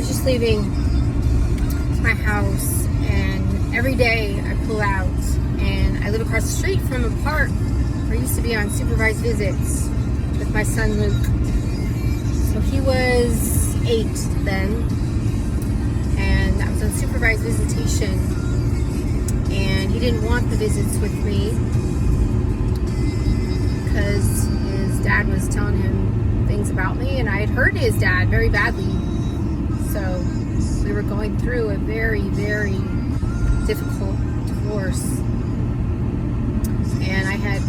was just leaving my house, and every day I pull out, and I live across the street from a park where I used to be on supervised visits with my son Luke. So he was 8 then, and I was on supervised visitation, and he didn't want the visits with me because his dad was telling him things about me, and I had hurt his dad very badly. So we were going through a very, very difficult divorce, and I had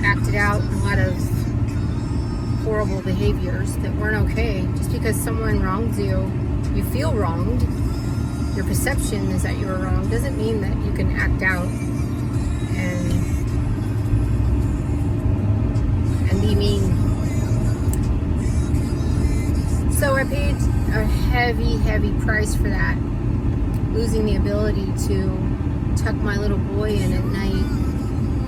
acted out a lot of horrible behaviors that weren't okay. Just because someone wrongs you, you feel wronged, your perception is that you were wrong, doesn't mean that you can act out and be mean. So I paid a heavy, heavy price for that, losing the ability to tuck my little boy in at night,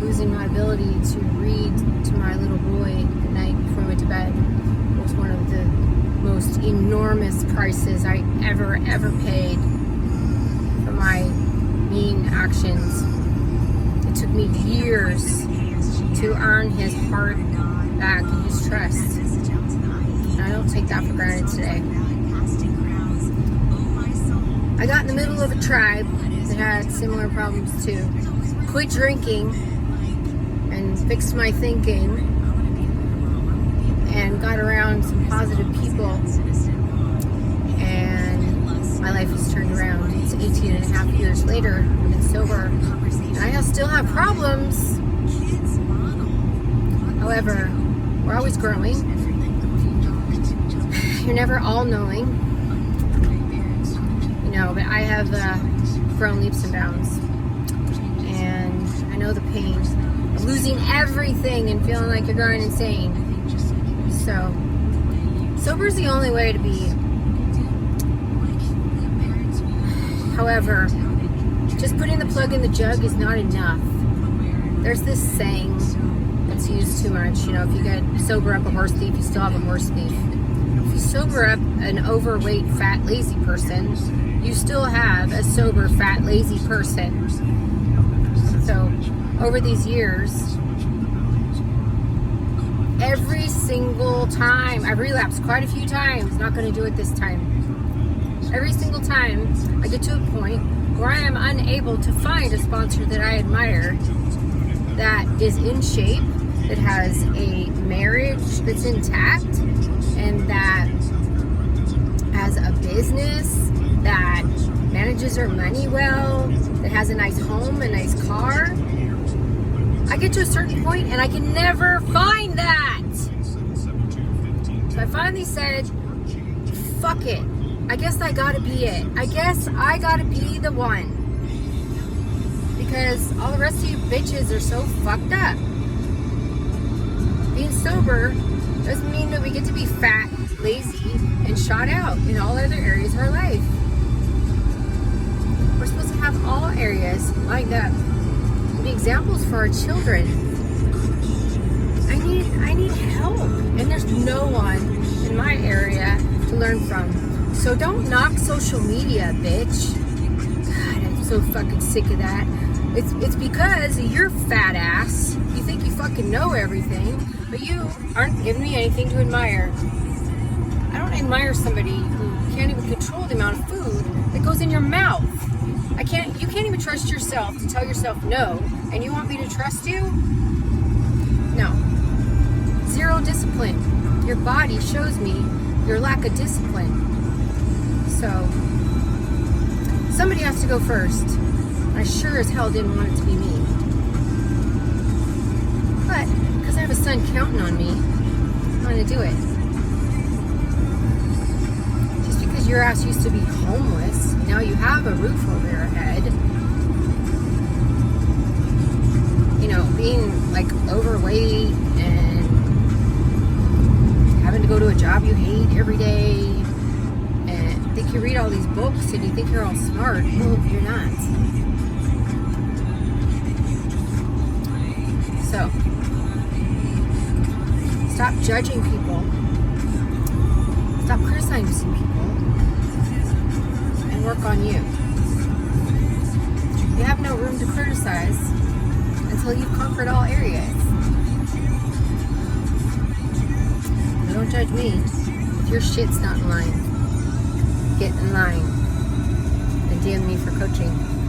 losing my ability to read to my little boy at night before I went to bed. It was one of the most enormous prices I ever paid for my mean actions. It took me years to earn his heart back and his trust. And I don't take that for granted today. I got in the middle of a tribe that had similar problems too. Quit drinking and fixed my thinking and got around some positive people, and my life has turned around. It's 18 and a half years later. I've been sober, and I still have problems. However, we're always growing. You're never all-knowing, you know, but I have grown leaps and bounds, and I know the pain of losing everything and feeling like you're going insane. So, sober is the only way to be. However, just putting the plug in the jug is not enough. There's this saying that's used too much, you know, if you get sober up a horse thief, you still have a horse thief. If you sober up an overweight, fat, lazy person, you still have a sober, fat, lazy person. So, over these years, every single time, I've relapsed quite a few times, not going to do it this time. Every single time, I get to a point where I am unable to find a sponsor that I admire, that is in shape, that has a marriage that's intact, and that has a business, that manages her money well, that has a nice home, a nice car. I get to a certain point and I can never find that. So I finally said, fuck it. I guess I gotta be it. I guess I gotta be the one. Because all the rest of you bitches are so fucked up. Being sober doesn't mean that we get to be fat, lazy, and shot out in all other areas of our life. We're supposed to have all areas lined up. Be examples for our children. I need help, and there's no one in my area to learn from. So don't knock social media, bitch. God, I'm so fucking sick of that. It's because of your fat ass. You think you fucking know everything, but you aren't giving me anything to admire. I don't admire somebody who can't even control the amount of food that goes in your mouth. You can't even trust yourself to tell yourself no, and you want me to trust you? No. Zero discipline. Your body shows me your lack of discipline. So, somebody has to go first. I sure as hell didn't want it to be me. But, because I have a son counting on me, I'm going to do it. Just because your ass used to be homeless, now you have a roof over your head. You know, being like overweight and having to go to a job you hate every day, and think you read all these books and you think you're all smart. Well, you're not. So, stop judging people. Stop criticizing co-sign to some people and work on you. You have no room to criticize until you've conquered all areas. So don't judge me. If your shit's not in line, get in line and DM me for coaching.